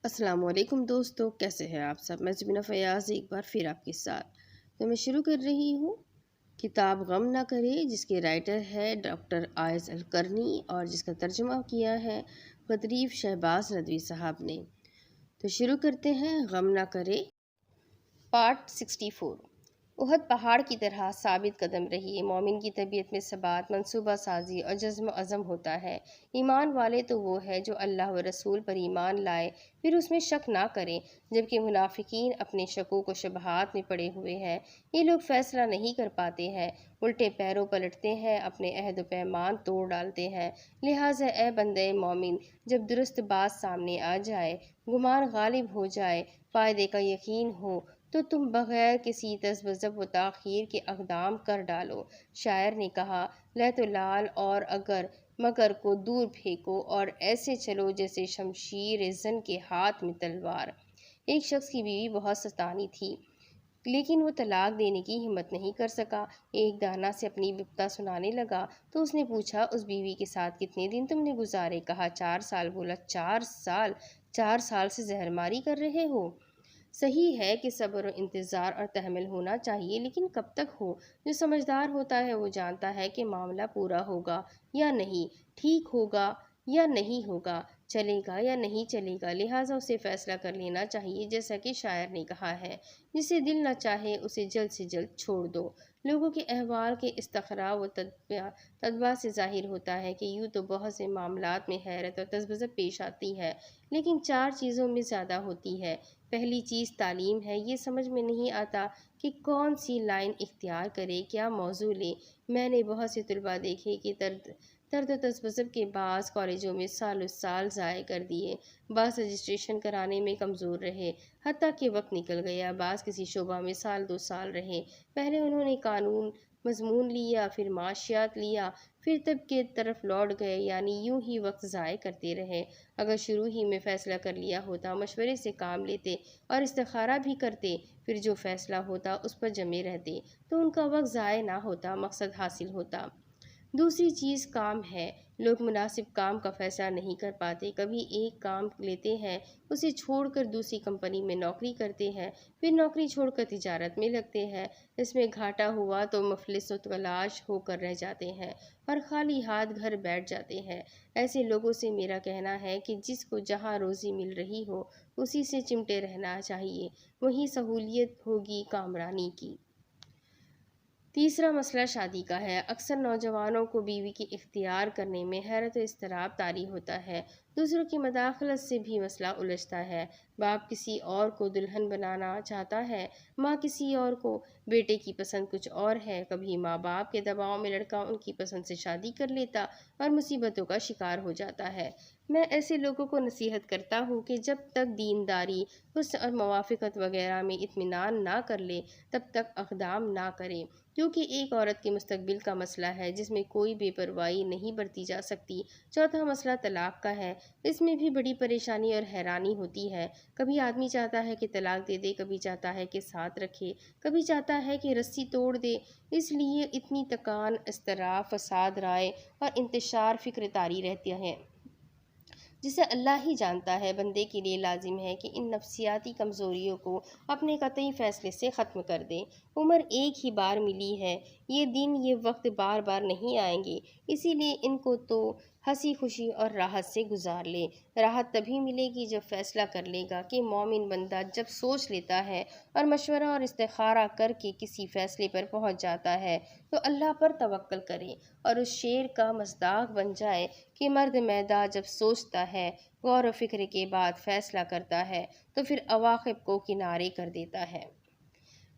السلام علیکم دوستو، کیسے ہیں آپ سب؟ میں زبینہ فیاض ایک بار پھر آپ کے ساتھ تو میں شروع کر رہی ہوں کتاب غم نہ کرے، جس کے رائٹر ہے ڈاکٹر آئز القرنی اور جس کا ترجمہ کیا ہے غدریف شہباز ندوی صاحب نے۔ تو شروع کرتے ہیں غم نہ کرے پارٹ 64۔ احد پہاڑ کی طرح ثابت قدم رہیے۔ مومن کی طبیعت میں ثبات، منصوبہ سازی اور جزم و عزم ہوتا ہے۔ ایمان والے تو وہ ہے جو اللہ و رسول پر ایمان لائے پھر اس میں شک نہ کریں، جبکہ منافقین اپنے شکوک و شبہات میں پڑے ہوئے ہیں۔ یہ لوگ فیصلہ نہیں کر پاتے ہیں، الٹے پیروں پلٹتے ہیں، اپنے عہد و پیمان توڑ ڈالتے ہیں۔ لہٰذا اے بندے مومن، جب درست بات سامنے آ جائے، گمان غالب ہو جائے، فائدے کا یقین ہو، تو تم بغیر کسی تذبذب و تاخیر کے اقدام کر ڈالو۔ شاعر نے کہا، لیت و لال اور اگر مگر کو دور پھینکو اور ایسے چلو جیسے شمشیر زن کے ہاتھ میں تلوار۔ ایک شخص کی بیوی بہت ستانی تھی، لیکن وہ طلاق دینے کی ہمت نہیں کر سکا۔ ایک دانا سے اپنی بپتا سنانے لگا تو اس نے پوچھا، اس بیوی کے ساتھ کتنے دن تم نے گزارے؟ کہا 4 سال۔ بولا 4 سال؟ 4 سال سے زہر ماری کر رہے ہو؟ صحیح ہے کہ صبر و انتظار اور تحمل ہونا چاہیے، لیکن کب تک ہو؟ جو سمجھدار ہوتا ہے وہ جانتا ہے کہ معاملہ پورا ہوگا یا نہیں، ٹھیک ہوگا یا نہیں ہوگا، چلے گا یا نہیں چلے گا، لہٰذا اسے فیصلہ کر لینا چاہیے۔ جیسا کہ شاعر نے کہا ہے، جسے دل نہ چاہے اسے جلد سے جلد چھوڑ دو۔ لوگوں کے احوال کے استقراء و تتبع سے ظاہر ہوتا ہے کہ یوں تو بہت سے معاملات میں حیرت اور تذبذب پیش آتی ہے، لیکن 4 چیزوں میں زیادہ ہوتی ہے۔ پہلی چیز تعلیم ہے۔ یہ سمجھ میں نہیں آتا کہ کون سی لائن اختیار کرے، کیا موضوع لے۔ میں نے بہت سے طلباء دیکھے کہ طرد و تذبذب کے بعض کالجوں میں سال ضائع کر دیے، بعض رجسٹریشن کرانے میں کمزور رہے، حتیٰ کہ وقت نکل گیا، بعض کسی شعبہ میں 2 سال رہے۔ پہلے انہوں نے قانون مضمون لیا، پھر معاشیات لیا، پھر طب کی طرف لوٹ گئے، یعنی یوں ہی وقت ضائع کرتے رہے۔ اگر شروع ہی میں فیصلہ کر لیا ہوتا، مشورے سے کام لیتے اور استخارہ بھی کرتے، پھر جو فیصلہ ہوتا اس پر جمے رہتے، تو ان کا وقت ضائع نہ ہوتا، مقصد حاصل ہوتا۔ دوسری چیز کام ہے۔ لوگ مناسب کام کا فیصلہ نہیں کر پاتے، کبھی ایک کام لیتے ہیں، اسے چھوڑ کر دوسری کمپنی میں نوکری کرتے ہیں، پھر نوکری چھوڑ کر تجارت میں لگتے ہیں، اس میں گھاٹا ہوا تو مفلس و تلاش ہو کر رہ جاتے ہیں اور خالی ہاتھ گھر بیٹھ جاتے ہیں۔ ایسے لوگوں سے میرا کہنا ہے کہ جس کو جہاں روزی مل رہی ہو اسی سے چمٹے رہنا چاہیے، وہیں سہولیت ہوگی کامرانی کی۔ تیسرا مسئلہ شادی کا ہے۔ اکثر نوجوانوں کو بیوی کی اختیار کرنے میں حیرت و اضطراب طاری ہوتا ہے۔ دوسروں کی مداخلت سے بھی مسئلہ الجھتا ہے۔ باپ کسی اور کو دلہن بنانا چاہتا ہے، ماں کسی اور کو، بیٹے کی پسند کچھ اور ہے۔ کبھی ماں باپ کے دباؤ میں لڑکا ان کی پسند سے شادی کر لیتا اور مصیبتوں کا شکار ہو جاتا ہے۔ میں ایسے لوگوں کو نصیحت کرتا ہوں کہ جب تک دینداری، حسن اور موافقت وغیرہ میں اطمینان نہ کر لیں، تب تک اقدام نہ کریں، کیونکہ ایک عورت کے مستقبل کا مسئلہ ہے جس میں کوئی بے پرواہی نہیں برتی جا سکتی۔ چوتھا مسئلہ طلاق کا ہے۔ اس میں بھی بڑی پریشانی اور حیرانی ہوتی ہے۔ کبھی آدمی چاہتا ہے کہ طلاق دے دے، کبھی چاہتا ہے کہ ساتھ رکھے، کبھی چاہتا ہے کہ رسی توڑ دے۔ اس لیے اتنی تکان، اضطراب، فساد رائے اور انتشار فکر طاری رہتے ہیں، جسے اللہ ہی جانتا ہے۔ بندے کے لیے لازم ہے کہ ان نفسیاتی کمزوریوں کو اپنے قطعی فیصلے سے ختم کر دے۔ عمر ایک ہی بار ملی ہے، یہ دن یہ وقت بار بار نہیں آئیں گے، اسی لیے ان کو تو ہنسی خوشی اور راحت سے گزار لے۔ راحت تبھی ملے گی جب فیصلہ کر لے گا کہ مومن بندہ جب سوچ لیتا ہے اور مشورہ اور استخارہ کر کے کسی فیصلے پر پہنچ جاتا ہے تو اللہ پر توکل کرے، اور اس شعر کا مصداق بن جائے کہ مرد میدان جب سوچتا ہے، غور و فکر کے بعد فیصلہ کرتا ہے، تو پھر عواقب کو کنارے کر دیتا ہے۔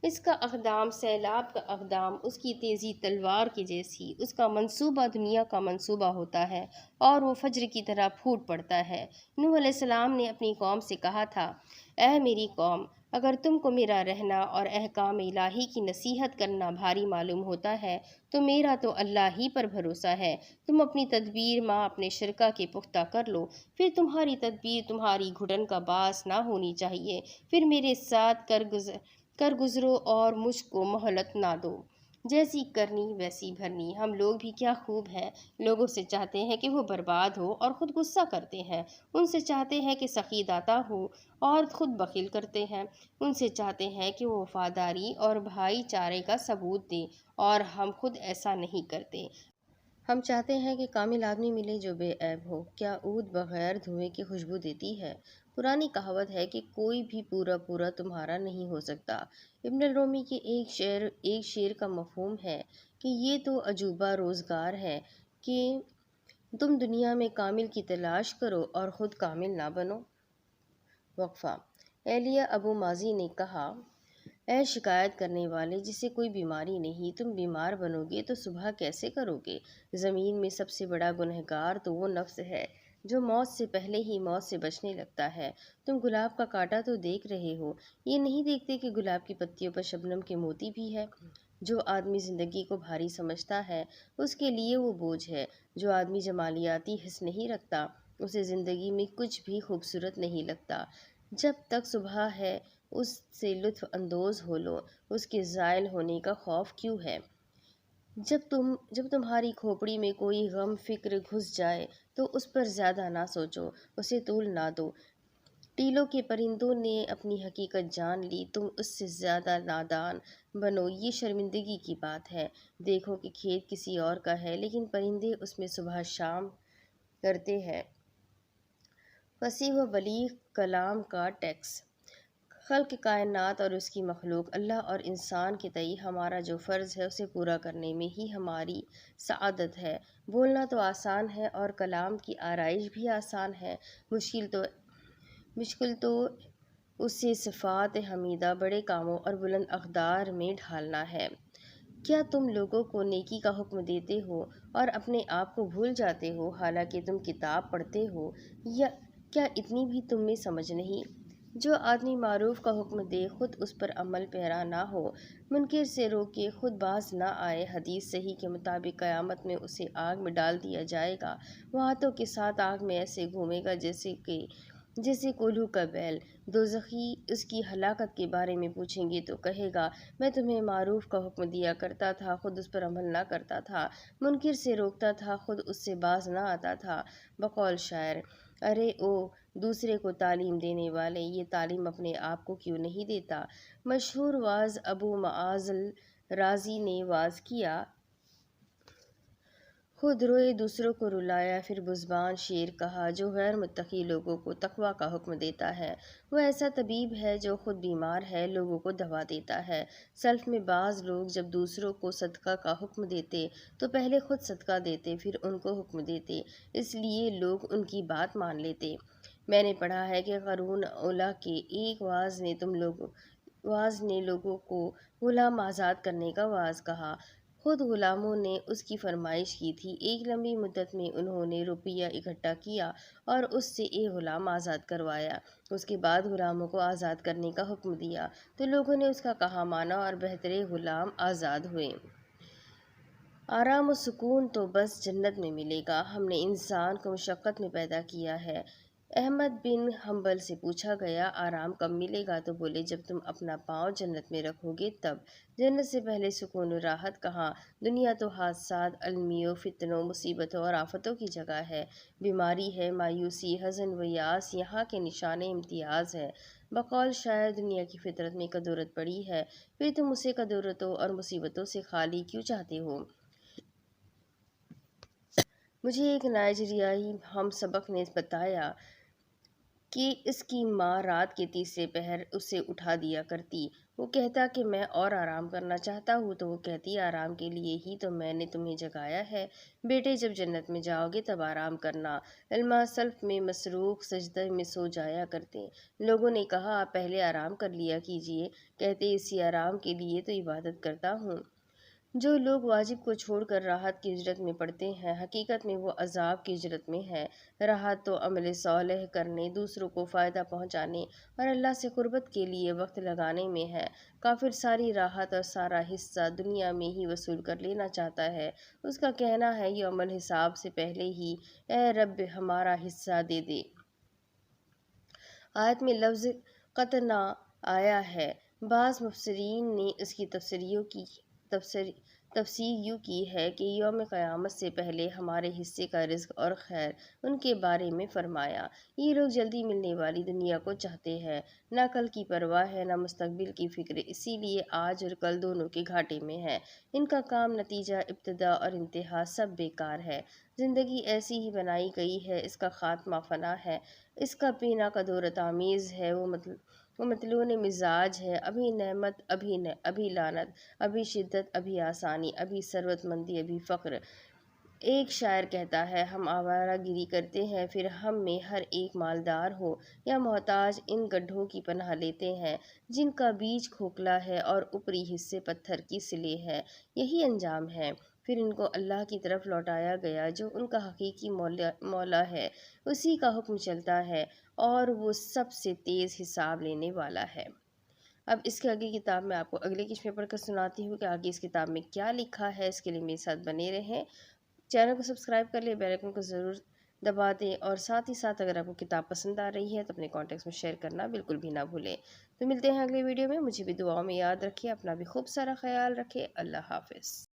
اس کا اقدام سیلاب کا اقدام، اس کی تیزی تلوار کی جیسی، اس کا منصوبہ دنیا کا منصوبہ ہوتا ہے اور وہ فجر کی طرح پھوٹ پڑتا ہے۔ نوح علیہ السلام نے اپنی قوم سے کہا تھا، اے میری قوم، اگر تم کو میرا رہنا اور احکام الہی کی نصیحت کرنا بھاری معلوم ہوتا ہے تو میرا تو اللہ ہی پر بھروسہ ہے۔ تم اپنی تدبیر ماں اپنے شرکا کے پختہ کر لو، پھر تمہاری تدبیر تمہاری گھٹن کا باعث نہ ہونی چاہیے، پھر میرے ساتھ کر گزرو اور مجھ کو مہلت نہ دو۔ جیسی کرنی ویسی بھرنی۔ ہم لوگ بھی کیا خوب ہیں، لوگوں سے چاہتے ہیں کہ وہ برباد ہو اور خود غصہ کرتے ہیں، ان سے چاہتے ہیں کہ سخی داتا ہو اور خود بخیل کرتے ہیں، ان سے چاہتے ہیں کہ وہ وفاداری اور بھائی چارے کا ثبوت دیں اور ہم خود ایسا نہیں کرتے۔ ہم چاہتے ہیں کہ کامل آدمی ملے جو بے عیب ہو۔ کیا عود بغیر دھوئیں کے خوشبو دیتی ہے؟ پرانی کہاوت ہے کہ کوئی بھی پورا پورا تمہارا نہیں ہو سکتا۔ ابن الرومی کے ایک شعر کا مفہوم ہے کہ یہ تو عجوبہ روزگار ہے کہ تم دنیا میں کامل کی تلاش کرو اور خود کامل نہ بنو۔ وقفہ۔ ایلیا ابو ماضی نے کہا، اے شکایت کرنے والے جسے کوئی بیماری نہیں، تم بیمار بنو گے تو صبح کیسے کرو گے؟ زمین میں سب سے بڑا گنہگار تو وہ نفس ہے جو موت سے پہلے ہی موت سے بچنے لگتا ہے۔ تم گلاب کا کانٹا تو دیکھ رہے ہو، یہ نہیں دیکھتے کہ گلاب کی پتیوں پر شبنم کے موتی بھی ہے۔ جو آدمی زندگی کو بھاری سمجھتا ہے اس کے لیے وہ بوجھ ہے۔ جو آدمی جمالیاتی حس نہیں رکھتا اسے زندگی میں کچھ بھی خوبصورت نہیں لگتا۔ جب تک صبح ہے اس سے لطف اندوز ہو لو، اس کے زائل ہونے کا خوف کیوں ہے؟ جب تمہاری کھوپڑی میں کوئی غم فکر گھس جائے تو اس پر زیادہ نہ سوچو، اسے طول نہ دو۔ ٹیلوں کے پرندوں نے اپنی حقیقت جان لی، تم اس سے زیادہ نادان بنو، یہ شرمندگی کی بات ہے۔ دیکھو کہ کھیت کسی اور کا ہے لیکن پرندے اس میں صبح شام کرتے ہیں۔ فصیح و بلیغ کلام کا ٹیکس۔ خلق کائنات اور اس کی مخلوق، اللہ اور انسان کے تئیں ہمارا جو فرض ہے اسے پورا کرنے میں ہی ہماری سعادت ہے۔ بولنا تو آسان ہے اور کلام کی آرائش بھی آسان ہے، مشکل تو اسے صفات حمیدہ بڑے کاموں اور بلند اقدار میں ڈھالنا ہے۔ کیا تم لوگوں کو نیکی کا حکم دیتے ہو اور اپنے آپ کو بھول جاتے ہو حالانکہ تم کتاب پڑھتے ہو؟ یا کیا اتنی بھی تم میں سمجھ نہیں؟ جو آدمی معروف کا حکم دے خود اس پر عمل پیرا نہ ہو، منکر سے روکے خود باز نہ آئے، حدیث صحیح کے مطابق قیامت میں اسے آگ میں ڈال دیا جائے گا، وہ ہاتھوں کے ساتھ آگ میں ایسے گھومے گا جیسے کولہو کا بیل۔ دوزخی اس کی ہلاکت کے بارے میں پوچھیں گے تو کہے گا، میں تمہیں معروف کا حکم دیا کرتا تھا، خود اس پر عمل نہ کرتا تھا، منکر سے روکتا تھا، خود اس سے باز نہ آتا تھا۔ بقول شاعر، ارے او دوسرے کو تعلیم دینے والے، یہ تعلیم اپنے آپ کو کیوں نہیں دیتا؟ مشہور واعظ ابو معاذ الرازی نے واعظ کیا، خود روئے دوسروں کو رلایا، پھر بزبان شعر کہا۔ جو غیر متقی لوگوں کو تقویٰ کا حکم دیتا ہے وہ ایسا طبیب ہے جو خود بیمار ہے لوگوں کو دوا دیتا ہے۔ سلف میں بعض لوگ جب دوسروں کو صدقہ کا حکم دیتے تو پہلے خود صدقہ دیتے پھر ان کو حکم دیتے، اس لیے لوگ ان کی بات مان لیتے۔ میں نے پڑھا ہے کہ قرون اولیٰ کے ایک واعظ نے لوگوں کو غلام آزاد کرنے کا واعظ کہا، خود غلاموں نے اس کی فرمائش کی تھی۔ ایک لمبی مدت میں انہوں نے روپیہ اکٹھا کیا اور اس سے ایک غلام آزاد کروایا، اس کے بعد غلاموں کو آزاد کرنے کا حکم دیا تو لوگوں نے اس کا کہا مانا اور بہترے غلام آزاد ہوئے۔ آرام و سکون تو بس جنت میں ملے گا۔ ہم نے انسان کو مشقت میں پیدا کیا ہے۔ احمد بن حنبل سے پوچھا گیا، آرام کب ملے گا؟ تو بولے، جب تم اپنا پاؤں جنت میں رکھو گے تب۔ جنت سے پہلے سکون و راحت کہاں؟ دنیا تو حادثات، المیوں، فتنوں، مصیبتوں اور آفتوں کی جگہ ہے۔ بیماری ہے، مایوسی، حزن و یاس یہاں کے نشان امتیاز ہے۔ بقول شاعر، دنیا کی فطرت میں کدورت پڑی ہے، پھر تم اسے کدورتوں اور مصیبتوں سے خالی کیوں چاہتے ہو؟ مجھے ایک نائجیریائی ہم سبق نے بتایا کہ اس کی ماں رات کے تیسرے پہر اسے اٹھا دیا کرتی۔ وہ کہتا کہ میں اور آرام کرنا چاہتا ہوں تو وہ کہتی، آرام کے لیے ہی تو میں نے تمہیں جگایا ہے، بیٹے جب جنت میں جاؤ گے تب آرام کرنا۔ علماء سلف میں مسروق سجدہ میں سو جایا کرتے۔ لوگوں نے کہا، آپ پہلے آرام کر لیا کیجیے۔ کہتے، اسی آرام کے لیے تو عبادت کرتا ہوں۔ جو لوگ واجب کو چھوڑ کر راحت کی ہجرت میں پڑتے ہیں حقیقت میں وہ عذاب کی ہجرت میں ہیں۔ راحت تو عمل صالح کرنے، دوسروں کو فائدہ پہنچانے اور اللہ سے قربت کے لیے وقت لگانے میں ہے۔ کافر ساری راحت اور سارا حصہ دنیا میں ہی وصول کر لینا چاہتا ہے۔ اس کا کہنا ہے، یہ عمل حساب سے پہلے ہی اے رب ہمارا حصہ دے دے۔ آیت میں لفظ قطنا آیا ہے، بعض مفسرین نے اس کی تفسیروں کی تفسیر یوں کی ہے کہ یوم قیامت سے پہلے ہمارے حصے کا رزق اور خیر ان کے بارے میں فرمایا۔ یہ لوگ جلدی ملنے والی دنیا کو چاہتے ہیں، نہ کل کی پرواہ ہے نہ مستقبل کی فکر، اسی لیے آج اور کل دونوں کے گھاٹے میں ہے۔ ان کا کام، نتیجہ، ابتدا اور انتہا سب بیکار ہے۔ زندگی ایسی ہی بنائی گئی ہے، اس کا خاتمہ فنا ہے، اس کا پینا قدورت آمیز ہے، وہ متلون مزاج ہے، ابھی نعمت ابھی لعنت، ابھی شدت ابھی آسانی، ابھی ثروت مندی ابھی فقر۔ ایک شاعر کہتا ہے، ہم آوارہ گیری کرتے ہیں، پھر ہم میں ہر ایک مالدار ہو یا محتاج ان گڈھوں کی پناہ لیتے ہیں جن کا بیج کھوکھلا ہے اور اوپری حصے پتھر کی سلے ہے۔ یہی انجام ہے۔ پھر ان کو اللہ کی طرف لوٹایا گیا جو ان کا حقیقی مولا ہے، اسی کا حکم چلتا ہے اور وہ سب سے تیز حساب لینے والا ہے۔ اب اس کے آگے کتاب میں آپ کو اگلے قسط میں پڑھ کر سناتی ہوں کہ آگے اس کتاب میں کیا لکھا ہے۔ اس کے لیے میرے ساتھ بنے رہیں، چینل کو سبسکرائب کر لیں، بیل آئیکن کو ضرور دبا دیں، اور ساتھ ہی ساتھ اگر آپ کو کتاب پسند آ رہی ہے تو اپنے کانٹیکٹس میں شیئر کرنا بالکل بھی نہ بھولیں۔ تو ملتے ہیں اگلے ویڈیو میں، مجھے بھی دعاؤں میں یاد رکھیں، اپنا بھی خوب سارا خیال رکھیں۔ اللہ حافظ۔